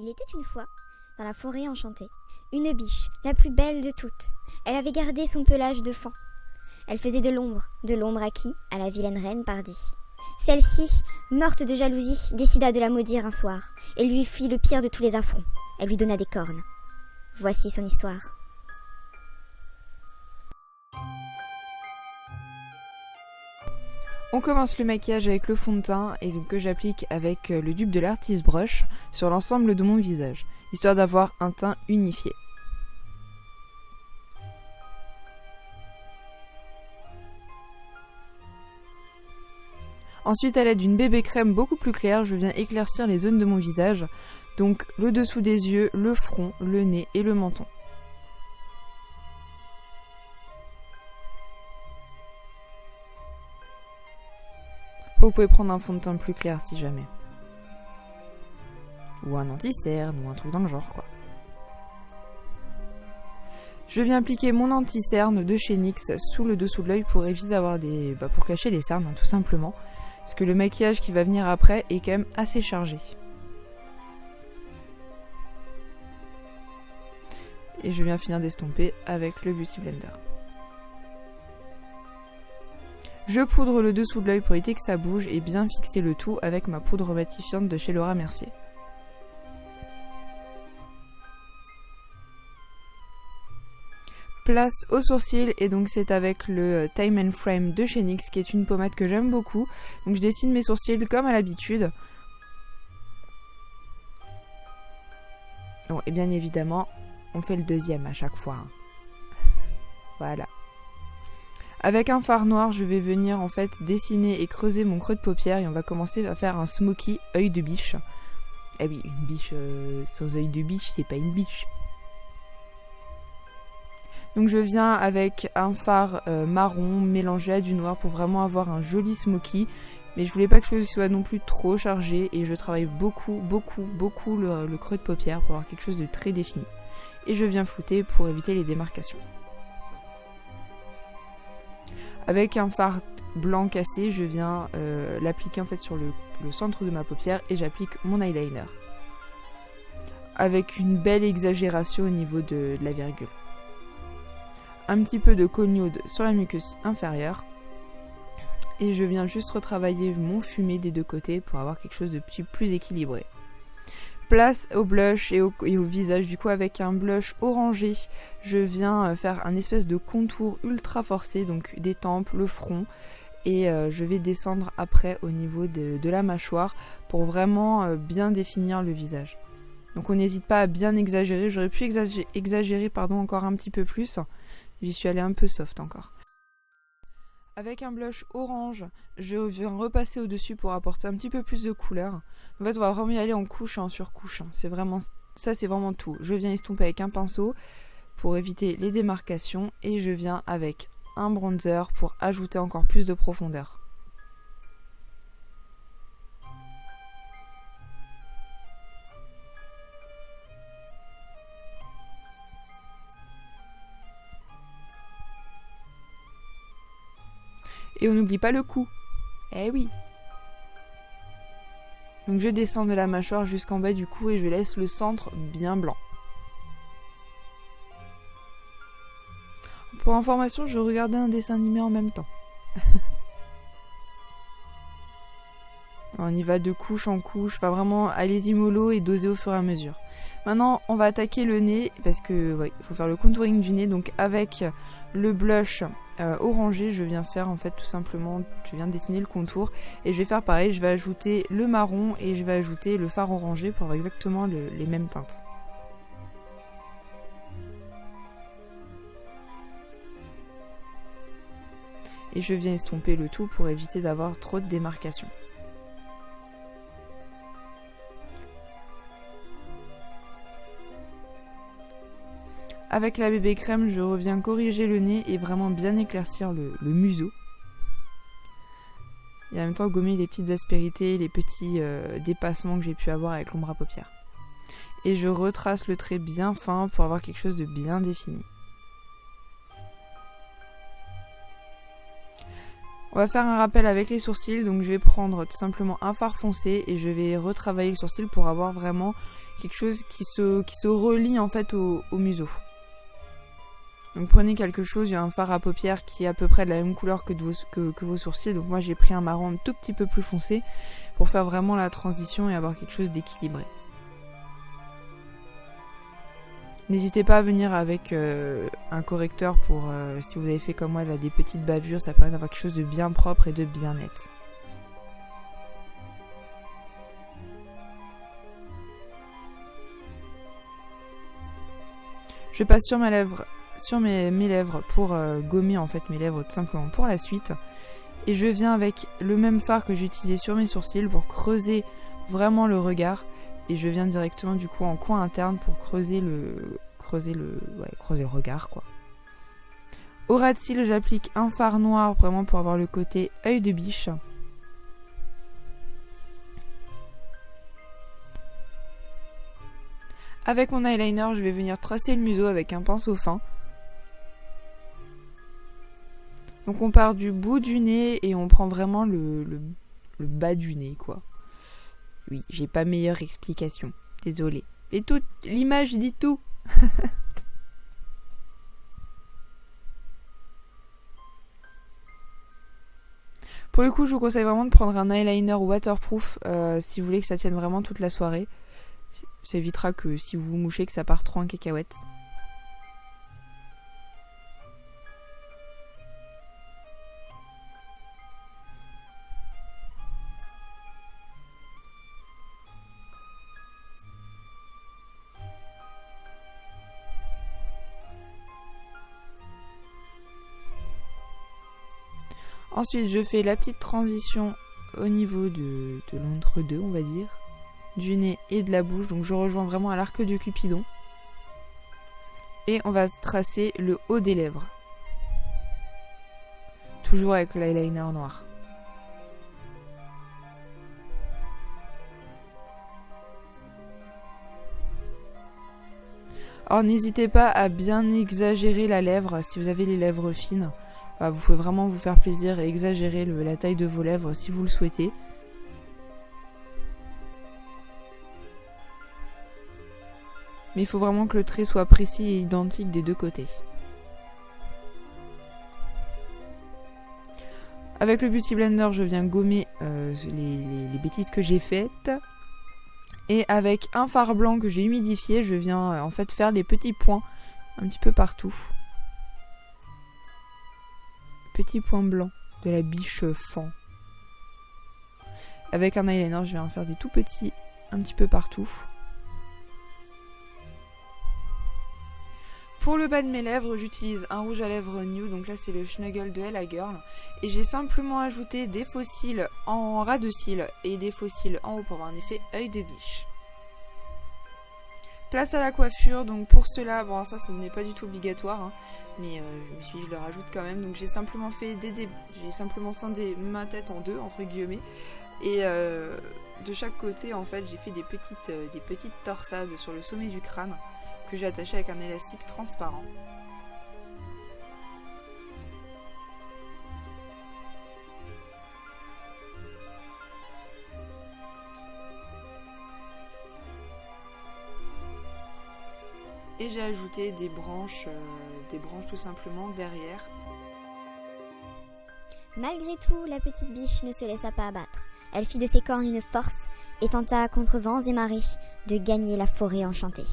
Il était une fois, dans la forêt enchantée, une biche, la plus belle de toutes. Elle avait gardé son pelage de faon. Elle faisait de l'ombre à qui? À la vilaine reine Pardie. Celle-ci, morte de jalousie, décida de la maudire un soir et lui fit le pire de tous les affronts. Elle lui donna des cornes. Voici son histoire. On commence le maquillage avec le fond de teint et que j'applique avec le dupe de l'Artist Brush sur l'ensemble de mon visage, histoire d'avoir un teint unifié. Ensuite, à l'aide d'une bébé crème beaucoup plus claire, je viens éclaircir les zones de mon visage, donc le dessous des yeux, le front, le nez et le menton. Vous pouvez prendre un fond de teint plus clair si jamais. Ou un anti-cerne, ou un truc dans le genre quoi. Je viens appliquer mon anti-cerne de chez NYX sous le dessous de l'œil pour éviter d'avoir des... pour cacher les cernes, tout simplement. Parce que le maquillage qui va venir après est quand même assez chargé. Et je viens finir d'estomper avec le Beauty Blender. Je poudre le dessous de l'œil pour éviter que ça bouge et bien fixer le tout avec ma poudre matifiante de chez Laura Mercier. Place aux sourcils et donc c'est avec le Time and Frame de chez NYX qui est une pommade que j'aime beaucoup. Donc je dessine mes sourcils comme à l'habitude. Bon, et bien évidemment, on fait le deuxième à chaque fois. Voilà. Avec un fard noir, je vais venir en fait dessiner et creuser mon creux de paupière et on va commencer à faire un smoky œil de biche. Eh oui, une biche sans œil de biche, c'est pas une biche. Donc je viens avec un fard marron mélangé à du noir pour vraiment avoir un joli smoky. Mais je voulais pas que je soit non plus trop chargé et je travaille beaucoup le creux de paupière pour avoir quelque chose de très défini. Et je viens flouter pour éviter les démarcations. Avec un fard blanc cassé, je viens l'appliquer en fait sur le centre de ma paupière et j'applique mon eyeliner. Avec une belle exagération au niveau de la virgule. Un petit peu de cognaude sur la muqueuse inférieure. Et je viens juste retravailler mon fumé des deux côtés pour avoir quelque chose de plus équilibré. Place au blush et au visage, du coup avec un blush orangé, je viens faire un espèce de contour ultra forcé, donc des tempes, le front, et je vais descendre après au niveau de la mâchoire pour vraiment bien définir le visage. Donc on n'hésite pas à bien exagérer, j'aurais pu exagérer encore un petit peu plus, j'y suis allée un peu soft encore. Avec un blush orange, je viens repasser au-dessus pour apporter un petit peu plus de couleur. En fait, on va vraiment y aller en couche et en surcouche. C'est vraiment tout. Je viens estomper avec un pinceau pour éviter les démarcations et je viens avec un bronzer pour ajouter encore plus de profondeur. Et on n'oublie pas le cou. Eh oui. Donc je descends de la mâchoire jusqu'en bas du cou et je laisse le centre bien blanc. Pour information, je regardais un dessin animé en même temps. On y va de couche en couche, enfin vraiment allez-y mollo et dosez au fur et à mesure. Maintenant on va attaquer le nez parce que il faut faire le contouring du nez, donc avec le blush orangé je viens faire en fait tout simplement, je viens dessiner le contour et je vais faire pareil, je vais ajouter le marron et je vais ajouter le fard orangé pour avoir exactement les mêmes teintes. Et je viens estomper le tout pour éviter d'avoir trop de démarcations. Avec la bébé crème, je reviens corriger le nez et vraiment bien éclaircir le museau. Et en même temps gommer les petites aspérités, les petits dépassements que j'ai pu avoir avec l'ombre à paupières. Et je retrace le trait bien fin pour avoir quelque chose de bien défini. On va faire un rappel avec les sourcils, donc je vais prendre tout simplement un fard foncé et je vais retravailler le sourcil pour avoir vraiment quelque chose qui se relie en fait au museau. Donc prenez quelque chose, il y a un fard à paupières qui est à peu près de la même couleur que vos sourcils, donc moi j'ai pris un marron un tout petit peu plus foncé pour faire vraiment la transition et avoir quelque chose d'équilibré. N'hésitez pas à venir avec un correcteur pour, si vous avez fait comme moi là, des petites bavures, ça permet d'avoir quelque chose de bien propre et de bien net. Je passe sur mes lèvres pour gommer en fait mes lèvres tout simplement pour la suite. Et je viens avec le même fard que j'ai utilisé sur mes sourcils pour creuser vraiment le regard. Et je viens directement du coup en coin interne pour creuser le regard quoi. Au ras de cils, j'applique un fard noir vraiment pour avoir le côté œil de biche. Avec mon eyeliner, je vais venir tracer le museau avec un pinceau fin. Donc on part du bout du nez et on prend vraiment le bas du nez quoi. Oui, j'ai pas meilleure explication. Désolée. Et toute l'image dit tout. Pour le coup, je vous conseille vraiment de prendre un eyeliner waterproof si vous voulez que ça tienne vraiment toute la soirée. Ça évitera que si vous vous mouchez que ça parte trop en cacahuète. Ensuite, je fais la petite transition au niveau de l'entre-deux, on va dire, du nez et de la bouche. Donc je rejoins vraiment à l'arc de Cupidon. Et on va tracer le haut des lèvres. Toujours avec l'eyeliner noir. Alors n'hésitez pas à bien exagérer la lèvre si vous avez les lèvres fines. Vous pouvez vraiment vous faire plaisir et exagérer la taille de vos lèvres si vous le souhaitez. Mais il faut vraiment que le trait soit précis et identique des deux côtés. Avec le Beauty Blender, je viens gommer les bêtises que j'ai faites. Et avec un fard blanc que j'ai humidifié, je viens en fait faire les petits points un petit peu partout. Petits points blancs de la biche fan. Avec un eyeliner, je vais en faire des tout petits un petit peu partout. Pour le bas de mes lèvres, j'utilise un rouge à lèvres Nude, donc là c'est le Snuggle de Ella Girl. Et j'ai simplement ajouté des faux cils en ras de cils et des faux cils en haut pour avoir un effet œil de biche. Place à la coiffure, donc pour cela, bon ça n'est pas du tout obligatoire, hein, mais je me suis dit je le rajoute quand même. Donc j'ai simplement scindé ma tête en deux, entre guillemets. Et de chaque côté en fait j'ai fait des petites torsades sur le sommet du crâne que j'ai attaché avec un élastique transparent. Et j'ai ajouté des branches tout simplement derrière. Malgré tout, la petite biche ne se laissa pas abattre. Elle fit de ses cornes une force et tenta contre vents et marées de gagner la forêt enchantée.